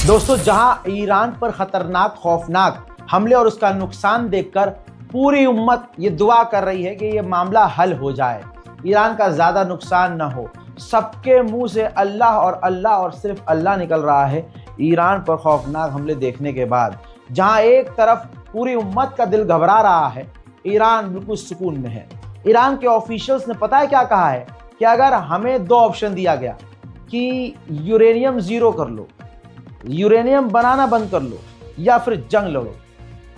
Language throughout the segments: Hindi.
दोस्तों, जहां ईरान पर खतरनाक खौफनाक हमले और उसका नुकसान देखकर पूरी उम्मत ये दुआ कर रही है कि ये मामला हल हो जाए, ईरान का ज्यादा नुकसान ना हो। सबके मुंह से अल्लाह और सिर्फ अल्लाह निकल रहा है ईरान पर खौफनाक हमले देखने के बाद। जहां एक तरफ पूरी उम्मत का दिल घबरा रहा है, ईरान बिल्कुल सुकून में है। ईरान के ऑफिशियल्स ने पता है क्या कहा है कि अगर हमें दो ऑप्शन दिया गया कि यूरेनियम जीरो कर लो, यूरेनियम बनाना बंद कर लो, या फिर जंग लड़ो,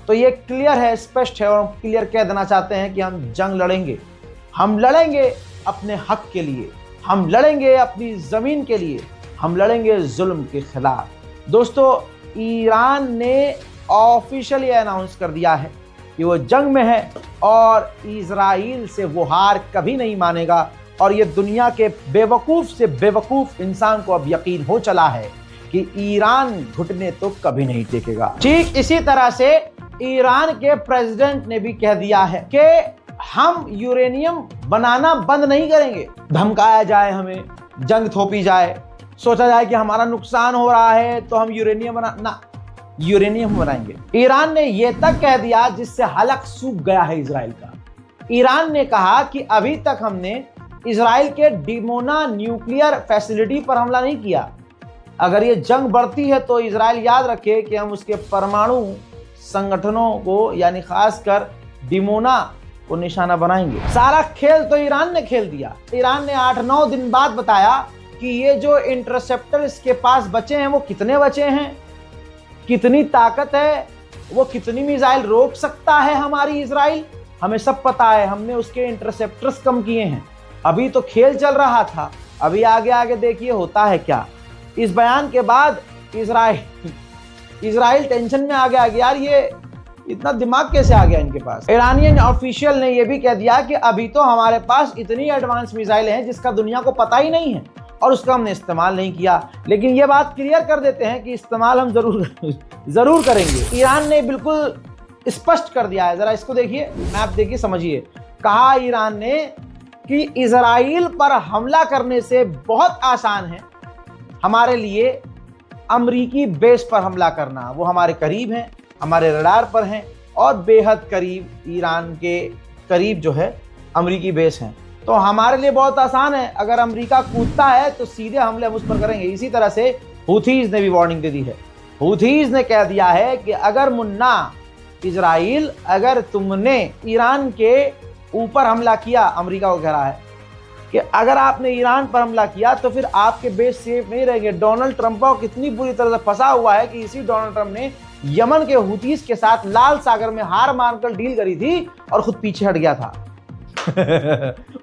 तो ये क्लियर है, स्पष्ट है, और क्लियर कह देना चाहते हैं कि हम जंग लड़ेंगे। हम लड़ेंगे अपने हक के लिए, हम लड़ेंगे अपनी ज़मीन के लिए, हम लड़ेंगे जुल्म के खिलाफ। दोस्तों, ईरान ने ऑफिशियली अनाउंस कर दिया है कि वो जंग में है और इजराइल से वो हार कभी नहीं मानेगा। और ये दुनिया के बेवकूफ़ से बेवकूफ़ इंसान को अब यकीन हो चला है कि ईरान घुटने तो कभी नहीं टेकेगा। ठीक इसी तरह से ईरान के प्रेसिडेंट ने भी कह दिया है कि हम यूरेनियम बनाना बंद नहीं करेंगे। धमकाया जाए, हमें जंग थोपी जाए, सोचा जाए कि हमारा नुकसान हो रहा है तो हम यूरेनियम बनाएंगे। ईरान ने यह तक कह दिया जिससे हलक सूख गया है इजराइल का। ईरान ने कहा कि अभी तक हमने इजराइल के डिमोना न्यूक्लियर फैसिलिटी पर हमला नहीं किया। अगर ये जंग बढ़ती है तो इजराइल याद रखे कि हम उसके परमाणु संगठनों को, यानी खासकर डिमोना को निशाना बनाएंगे। सारा खेल तो ईरान ने खेल दिया। ईरान ने 8-9 दिन बाद बताया कि ये जो इंटरसेप्टर इसके पास बचे हैं वो कितने बचे हैं, कितनी ताकत है, वो कितनी मिसाइल रोक सकता है हमारी इजराइल, हमें सब पता है। हमने उसके इंटरसेप्टर्स कम किए हैं। अभी तो खेल चल रहा था, अभी आगे आगे देखिए होता है क्या। इस बयान के बाद इजराइल टेंशन में आ गया कि यार ये इतना दिमाग कैसे आ गया इनके पास। ईरानियन ऑफिशियल ने यह भी कह दिया कि अभी तो हमारे पास इतनी एडवांस मिसाइल हैं जिसका दुनिया को पता ही नहीं है और उसका हमने इस्तेमाल नहीं किया। लेकिन ये बात क्लियर कर देते हैं कि इस्तेमाल हम जरूर करेंगे। ईरान ने बिल्कुल स्पष्ट कर दिया है। जरा इसको देखिए, मैप देखिए, समझिए। कहा ईरान ने कि इजराइल पर हमला करने से बहुत आसान है हमारे लिए अमरीकी बेस पर हमला करना। वो हमारे करीब हैं, हमारे रडार पर हैं और बेहद करीब, ईरान के करीब जो है अमरीकी बेस हैं। तो हमारे लिए बहुत आसान है, अगर अमरीका कूदता है तो सीधे हमले हम उस पर करेंगे। इसी तरह से हुथीज ने भी वार्निंग दे दी है। हुथीज ने कह दिया है कि अगर मुन्ना इजराइल, अगर तुमने ईरान के ऊपर हमला किया, अमरीका को कह रहा है कि अगर आपने ईरान पर हमला किया तो फिर आपके बेस सेफ नहीं रहेंगे। डोनाल्ड ट्रंप को कितनी बुरी तरह से फंसा हुआ है कि इसी डोनाल्ड ट्रंप ने यमन के हुतीस के साथ लाल सागर में हार मारकर डील करी थी और खुद पीछे हट गया था।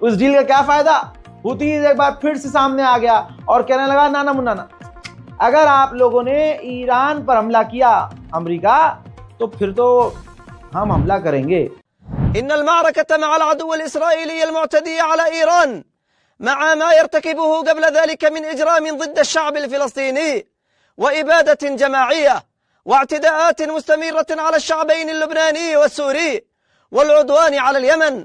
उस डील का क्या फायदा? हुतीस एक बार फिर से सामने आ गया और कहने लगा ना मुन्ना ना, अगर आप लोगों ने ईरान पर हमला किया अमरीका, तो फिर तो हम हमला करेंगे। इन्नल मारकत मअल अदुव्व इस्राईली अल-मुअतदी अला ईरान मअ मा यर्तकिबुहु क़ब्ल ज़ालिका मिन इजराम ज़िद्द अश-शअब अल-फ़लस्तीनी व इबादत जमाइय्या व i'तिदाआत मुस्तमरत अला अश-शअबैन अल-लबनानी व-सूरी वल-उद्वान अला अल-यमन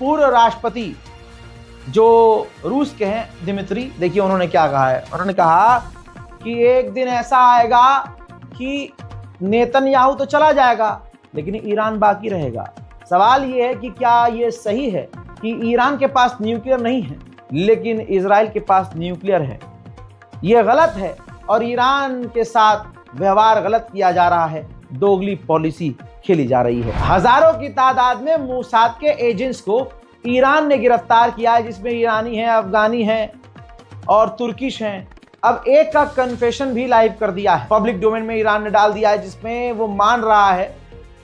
पूर्व राष्ट्रपति जो रूस के हैं, दिमित्री, देखिए उन्होंने क्या कहा है। उन्होंने कहा कि एक दिन ऐसा आएगा कि नेतन्याहू तो चला जाएगा लेकिन ईरान बाकी रहेगा। सवाल ये है कि क्या ये सही है कि ईरान के पास न्यूक्लियर नहीं है लेकिन इजराइल के पास न्यूक्लियर है? ये गलत है और ईरान के साथ व्यवहार गलत किया जा रहा है, दोगली पॉलिसी खेली जा रही है। हजारों की तादाद में मोसाद के एजेंट्स को ईरान ने गिरफ्तार किया है, जिसमें ईरानी हैं, अफगानी हैं और तुर्किश हैं। अब एक का कन्फेशन भी लाइव कर दिया है, पब्लिक डोमेन में ईरान ने डाल दिया है, जिसमें वो मान रहा है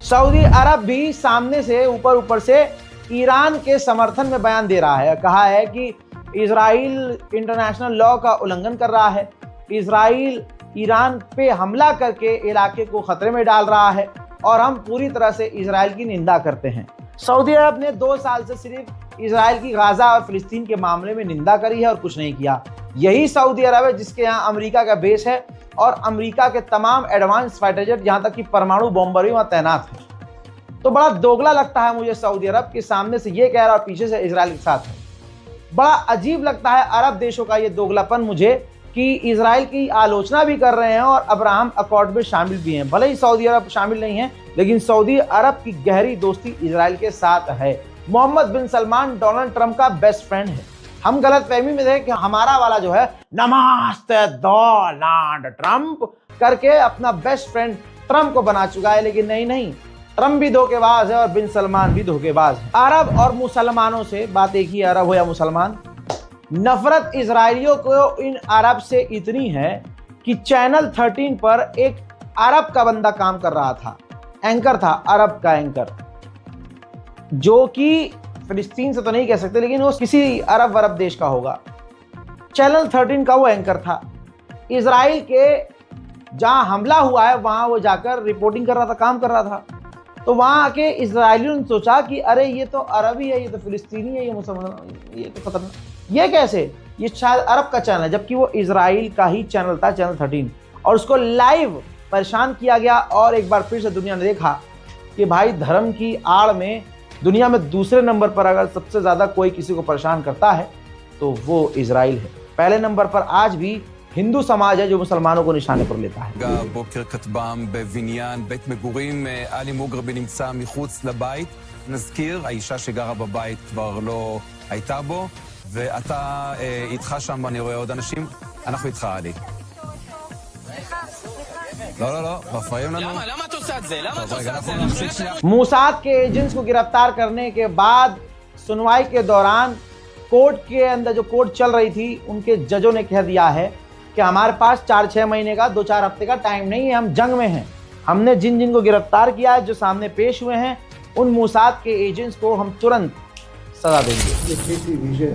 सऊदी अरब भी सामने से ऊपर से ईरान के समर्थन में बयान दे रहा है। कहा है कि इजराइल इंटरनेशनल लॉ का उल्लंघन कर रहा है, इजराइल ईरान पे हमला करके इलाके को खतरे में डाल रहा है और हम पूरी तरह से इजराइल की निंदा करते हैं। सऊदी अरब ने 2 साल से सिर्फ इजराइल की गाजा और फिलिस्तीन के मामले में निंदा करी है और कुछ नहीं किया। यही सऊदी अरब है जिसके यहाँ अमेरिका का बेस है और अमेरिका के तमाम एडवांस फाइटर जेट, यहाँ तक कि परमाणु बॉम्बर भी वहाँ तैनात है। तो बड़ा दोगला लगता है मुझे सऊदी अरब के सामने से ये कह रहा और पीछे से इजराइल के साथ है। बड़ा अजीब लगता है अरब देशों का ये दोगलापन मुझे कि इजराइल की आलोचना भी कर रहे हैं और अब्राहम अकॉर्ड में शामिल भी हैं। भले ही सऊदी अरब शामिल नहीं है, लेकिन सऊदी अरब की गहरी दोस्ती इजराइल के साथ है। मोहम्मद बिन सलमान डोनाल्ड ट्रंप का बेस्ट फ्रेंड है। हम गलतफहमी में थे कि हमारा वाला जो है नमस्ते डोनाल्ड ट्रंप करके अपना बेस्ट फ्रेंड ट्रंप को बना चुका है, लेकिन नहीं, ट्रंप भी धोखेबाज है और बिन सलमान भी धोखेबाज है। अरब और मुसलमानों से, बात एक ही, अरब हो या मुसलमान, नफरत इजराइलियों को इन अरब से इतनी है कि चैनल 13 पर एक अरब का बंदा काम कर रहा था, एंकर था, अरब का एंकर, जो कि फिलिस्तीन से तो नहीं कह सकते, लेकिन वो किसी अरब वरब देश का होगा। चैनल 13 का वो एंकर था। इजराइल के जहां हमला हुआ है वहां वो जाकर रिपोर्टिंग कर रहा था, काम कर रहा था। तो वहां आके इजराइलियों ने सोचा कि अरे ये तो अरबी है, ये तो फिलिस्तीनी है, ये मुसलमान, ये तो खतरनाक, ये कैसे, ये शायद अरब का चैनल है, जबकि वो इजराइल का ही चैनल था, चैनल 13, और उसको लाइव परेशान किया गया। और एक बार फिर से दुनिया ने देखा कि भाई धर्म की आड़ में दुनिया में दूसरे नंबर पर अगर सबसे ज्यादा कोई किसी को परेशान करता है तो वो इजराइल है। पहले नंबर पर आज भी हिंदू समाज है जो मुसलमानों को निशाने पर लेता है। בוקר כטב"ם בבניין בית מגורים, עלי מוגרבי נמצא מחוץ לבית. נזכיר, האישה שגרה בבית כבר לא הייתה בו, ואתה איתך שם, אני רואה עוד אנשים, אנחנו איתך, עלי. לא, מפריעים לנו. למה אתה עושה את זה? למה אתה עושה את זה? נמשיך שנייה. मूसाद के एजेंट्स को गिरफ्तार करने के बाद सुनवाई के दौरान कोर्ट के अंदर जो कोर्ट चल रही थी, उनके जजों ने कह दिया है कि हमारे पास 4-6 महीने का, 2-4 हफ्ते का टाइम नहीं है, हम जंग में हैं। हमने जिन को गिरफ्तार किया है, जो सामने पेश हुए हैं, उन मूसाद के एजेंट्स को हम तुरंत सजा देंगे।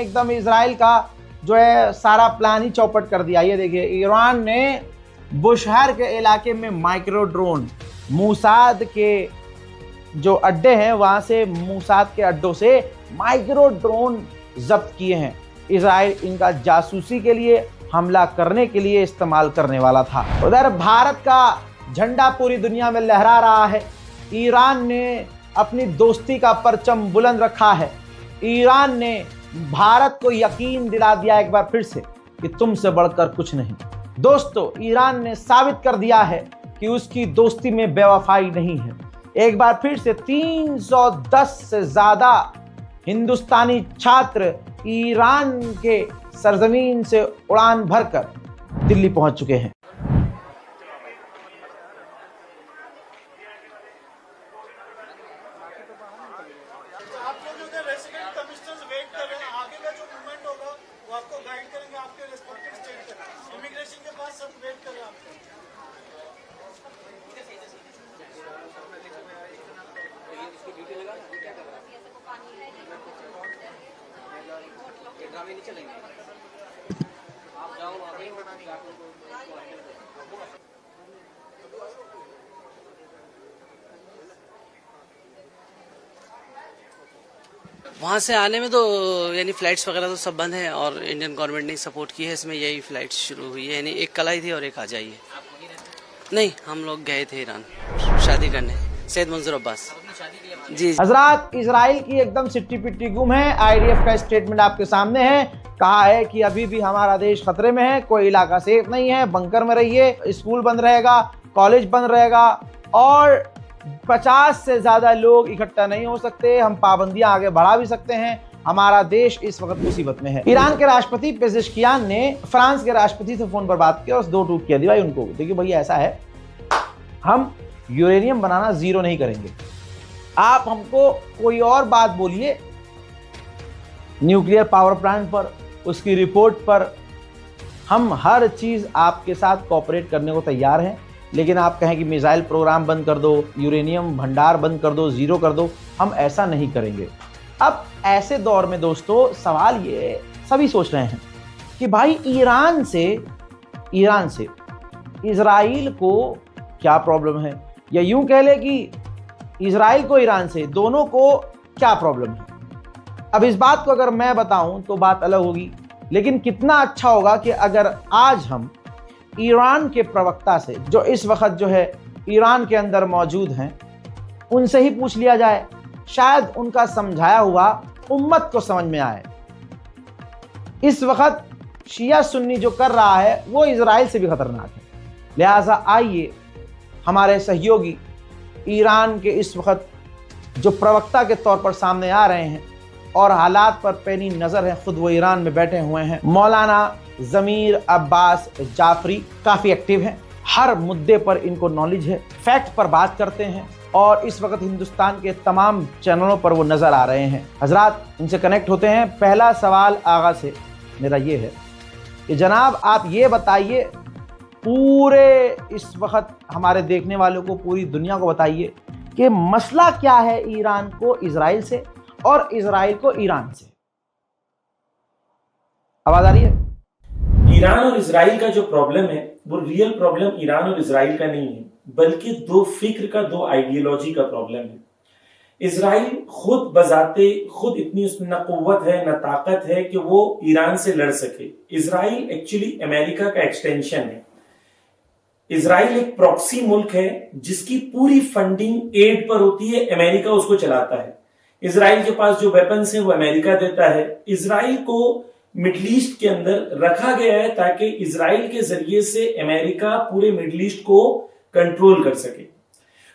एकदम इजराइल का जो है सारा प्लान ही चौपट कर दिया। ये देखिए, ईरान ने बुशहर के इलाके में माइक्रो ड्रोन, मूसाद के जो अड्डे हैं वहां से, मूसाद के अड्डों से माइक्रो ड्रोन जब्त किए हैं। इजराइल इनका जासूसी के लिए, हमला करने के लिए इस्तेमाल करने वाला था। उधर भारत का झंडा पूरी दुनिया में लहरा रहा है। ईरान ने अपनी दोस्ती का परचम बुलंद रखा है। ईरान ने भारत को यकीन दिला दिया एक बार फिर से कि तुमसे बढ़कर कुछ नहीं। दोस्तों, ईरान ने साबित कर दिया है कि उसकी दोस्ती में बेवफाई नहीं है। एक बार फिर से 310 से ज्यादा हिंदुस्तानी छात्र ईरान के सरजमीन से उड़ान भरकर दिल्ली पहुंच चुके हैं। वहाँ से आने में तो यानी फ्लाइट्स वगैरह तो सब बंद हैं और इंडियन गवर्नमेंट ने सपोर्ट की है इसमें, यही फ्लाइट्स शुरू हुई है। यानी एक कल आई थी और एक आज आई है। नहीं, हम लोग गए थे ईरान शादी करने, सैयद मंजूर अब्बास। जी हजरात, इजराइल की एकदम सिट्टी पिट्टी गुम है। आईडीएफ का स्टेटमेंट आपके सामने है। कहा है कि अभी भी हमारा देश खतरे में है, कोई इलाका सेफ नहीं है, बंकर में रहिए, स्कूल बंद रहेगा, कॉलेज बंद रहेगा और 50 से ज्यादा लोग इकट्ठा नहीं हो सकते। हम पाबंदियां आगे बढ़ा भी सकते हैं। हमारा देश इस वक्त मुसीबत में है। ईरान के राष्ट्रपति पेजेश्कियान ने फ्रांस के राष्ट्रपति से फोन पर बात की और 2 ट्वीट किया दी भाई उनको। देखिए भैया ऐसा है, हम यूरेनियम बनाना जीरो नहीं करेंगे, आप हमको कोई और बात बोलिए न्यूक्लियर पावर प्लांट पर, उसकी रिपोर्ट पर, हम हर चीज आपके साथ कोऑपरेट करने को तैयार हैं, लेकिन आप कहें कि मिसाइल प्रोग्राम बंद कर दो, यूरेनियम भंडार बंद कर दो, जीरो कर दो, हम ऐसा नहीं करेंगे। अब ऐसे दौर में दोस्तों सवाल ये सभी सोच रहे हैं कि भाई ईरान से इजराइल को क्या प्रॉब्लम है, या यूं कह ले कि इजराइल को ईरान से, दोनों को क्या प्रॉब्लम है। अब इस बात को अगर मैं बताऊं तो बात अलग होगी, लेकिन कितना अच्छा होगा कि अगर आज हम ईरान के प्रवक्ता से, जो इस वक्त जो है ईरान के अंदर मौजूद हैं, उनसे ही पूछ लिया जाए, शायद उनका समझाया हुआ उम्मत को समझ में आए। इस वक्त शिया सुन्नी जो कर रहा है वो इजराइल से भी खतरनाक है। लिहाजा आइए हमारे सहयोगी ईरान के इस वक्त जो प्रवक्ता के तौर पर सामने आ रहे हैं और हालात पर पैनी नजर है, खुद वो ईरान में बैठे हुए हैं, मौलाना ज़मीर अब्बास जाफरी काफ़ी एक्टिव हैं, हर मुद्दे पर इनको नॉलेज है, फैक्ट पर बात करते हैं और इस वक्त हिंदुस्तान के तमाम चैनलों पर वो नज़र आ रहे हैं। हजरात, इनसे कनेक्ट होते हैं। पहला सवाल आगा से मेरा ये है कि जनाब आप ये बताइए, पूरे इस वक्त हमारे देखने वालों को, पूरी दुनिया को बताइए कि मसला क्या है ईरान को इजराइल से और इजराइल को ईरान से। आवाज आ रही है? ईरान और इजराइल का जो प्रॉब्लम है वो रियल प्रॉब्लम ईरान और इजराइल का नहीं है, बल्कि दो फिक्र का, दो आइडियोलॉजी का प्रॉब्लम है। इजराइल खुद बजाते खुद इतनी उसमें न कुव्वत है न ताकत है कि वो ईरान से लड़ सके। इजराइल एक्चुअली अमेरिका का एक्सटेंशन है। इजराइल एक प्रॉक्सी मुल्क है जिसकी पूरी फंडिंग एड पर होती है, अमेरिका उसको चलाता है। इजराइल के पास जो वेपन्स हैं वो अमेरिका देता है। इजराइल को मिडिल ईस्ट के अंदर रखा गया है ताकि इजराइल के जरिए से अमेरिका पूरे मिडिल ईस्ट को कंट्रोल कर सके।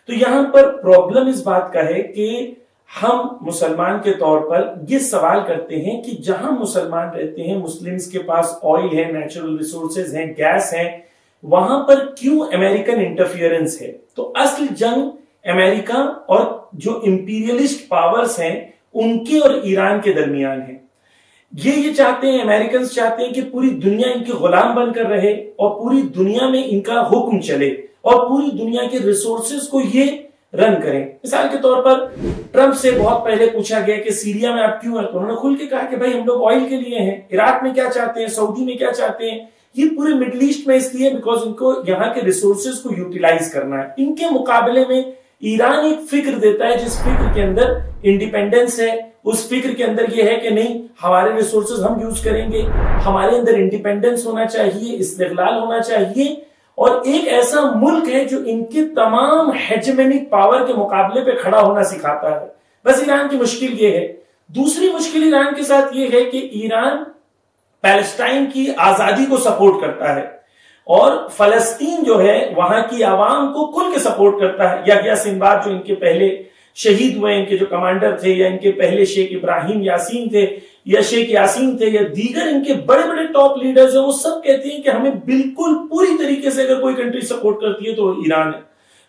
तो यहां पर प्रॉब्लम इस बात का है कि हम मुसलमान के तौर पर ये सवाल करते हैं कि जहां मुसलमान रहते हैं, मुस्लिम्स के पास ऑयल है, नेचुरल रिसोर्सेज हैं, गैस है, वहां पर क्यों अमेरिकन इंटरफियरेंस है। तो असल जंग अमेरिका और जो इंपीरियलिस्ट पावर्स हैं उनके और ईरान के दरमियान है। ये चाहते हैं, अमेरिकन चाहते हैं कि पूरी दुनिया इनके गुलाम बनकर रहे और पूरी दुनिया में इनका हुक्म चले और पूरी दुनिया के रिसोर्सेज को ये रन करें। मिसाल के तौर पर ट्रंप से बहुत पहले पूछा गया कि सीरिया में आप क्यों हैं, तो उन्होंने खुल के कहा कि भाई हम लोग ऑयल के लिए हैं। इराक में क्या चाहते हैं, सऊदी में क्या चाहते हैं, ये पूरे मिडिल ईस्ट में इसलिए बिकॉज इनको यहाँ के रिसोर्सेज को यूटिलाइज करना है। इनके मुकाबले में ईरान एक फिक्र देता है जिस फिक्र के अंदर इंडिपेंडेंस है, उस फिक्र के अंदर यह है कि नहीं हमारे रिसोर्सेज हम यूज करेंगे, हमारे अंदर इंडिपेंडेंस होना चाहिए, इस्तिकलाल होना चाहिए, और एक ऐसा मुल्क है जो इनके तमाम हेजेमोनिक पावर के मुकाबले पे खड़ा होना सिखाता है। बस ईरान की मुश्किल ये है। दूसरी मुश्किल ईरान के साथ ये है कि ईरान पैलेस्टाइन की आजादी को सपोर्ट करता है और फलस्तीन जो है वहां की आवाम को खुल के सपोर्ट करता है। या सिंबाद जो इनके पहले शहीद हुए, इनके जो कमांडर थे, या इनके पहले शेख इब्राहिम यासीन थे या शेख यासीन थे, या दीगर इनके बड़े बड़े टॉप लीडर्स हैं, वो सब कहते हैं कि हमें बिल्कुल पूरी तरीके से अगर कोई कंट्री सपोर्ट करती है तो ईरान है।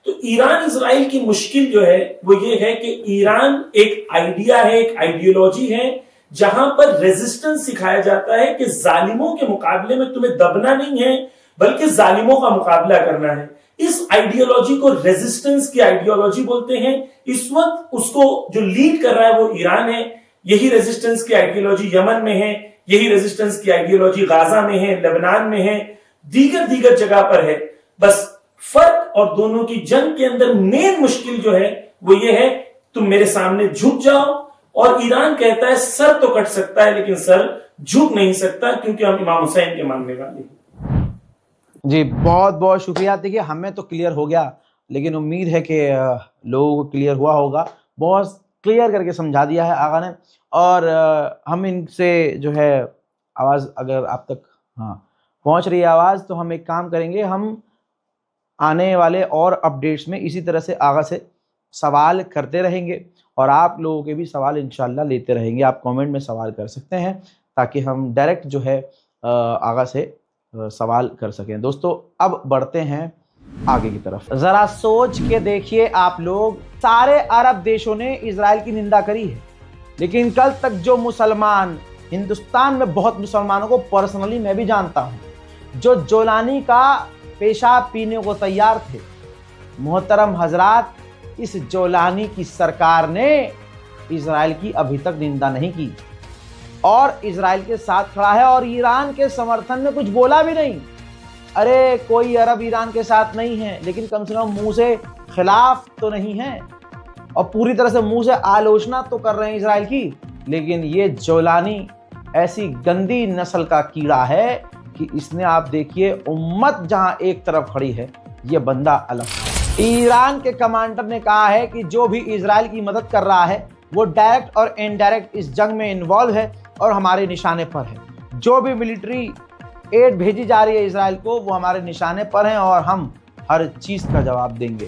तो ईरान इजराइल की मुश्किल जो है वो ये है कि ईरान एक आइडिया है, एक आइडियोलॉजी है जहां पर रेजिस्टेंस सिखाया जाता है कि जालिमों के मुकाबले में तुम्हें दबना नहीं है बल्कि जालिमों का मुकाबला करना है। इस आइडियोलॉजी को रेजिस्टेंस की आइडियोलॉजी बोलते हैं। इस वक्त उसको जो लीड कर रहा है वो ईरान है। यही रेजिस्टेंस की आइडियोलॉजी यमन में है, यही रेजिस्टेंस की आइडियोलॉजी गाजा में है, लेबनान में है, दीगर जगह पर है। बस फर्क और दोनों की जंग के अंदर मेन मुश्किल जो है वो ये है तुम मेरे सामने झुक जाओ, और ईरान कहता है सर तो कट सकता है लेकिन सर झुक नहीं सकता क्योंकि हम इमाम हुसैन के मानने वाले हैं। जी बहुत बहुत शुक्रिया। देखिए हमें तो क्लियर हो गया, लेकिन उम्मीद है कि लोगों को क्लियर हुआ होगा। बहुत क्लियर करके समझा दिया है आगा ने। और हम इनसे जो है आवाज़ अगर आप तक पहुंच रही है आवाज़, तो हम एक काम करेंगे, हम आने वाले और अपडेट्स में इसी तरह से आगा से सवाल करते रहेंगे और आप लोगों के भी सवाल इंशाल्लाह लेते रहेंगे। आप कमेंट में सवाल कर सकते हैं ताकि हम डायरेक्ट जो है आगा से सवाल कर सकें। दोस्तों अब बढ़ते हैं आगे की तरफ। ज़रा सोच के देखिए आप लोग, सारे अरब देशों ने इजराइल की निंदा करी है, लेकिन कल तक जो मुसलमान, हिंदुस्तान में बहुत मुसलमानों को पर्सनली मैं भी जानता हूँ, जो जोलानी का पेशाब पीने को तैयार थे। मोहतरम हजरात, इस जोलानी की सरकार ने इजराइल की अभी तक निंदा नहीं की और इजराइल के साथ खड़ा है और ईरान के समर्थन में कुछ बोला भी नहीं। अरे कोई अरब ईरान के साथ नहीं है, लेकिन कम से कम मुंह से खिलाफ तो नहीं है और पूरी तरह से मुंह से आलोचना तो कर रहे हैं इजराइल की। लेकिन ये जोलानी ऐसी गंदी नस्ल का कीड़ा है कि इसने, आप देखिए, उम्मत जहां एक तरफ खड़ी है, ये बंदा अलग। ईरान के कमांडर ने कहा है कि जो भी इजराइल की मदद कर रहा है वो डायरेक्ट और इनडायरेक्ट इस जंग में इन्वॉल्व है और हमारे निशाने पर है। जो भी मिलिट्री एड भेजी जा रही है इजराइल को, वो हमारे निशाने पर हैं और हम हर चीज का जवाब देंगे।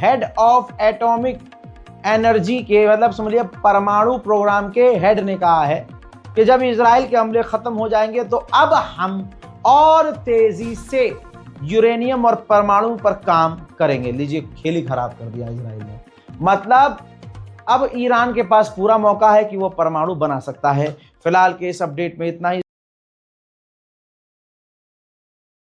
हेड ऑफ एटॉमिक एनर्जी के, मतलब समझिए परमाणु प्रोग्राम के हेड ने कहा है कि जब इजराइल के हमले खत्म हो जाएंगे तो अब हम और तेजी से यूरेनियम और परमाणु पर काम करेंगे। लीजिए, खेल ही खराब कर दिया इजराइल ने। मतलब अब ईरान के पास पूरा मौका है कि वो परमाणु बना सकता है। फिलहाल के इस अपडेट में इतना ही।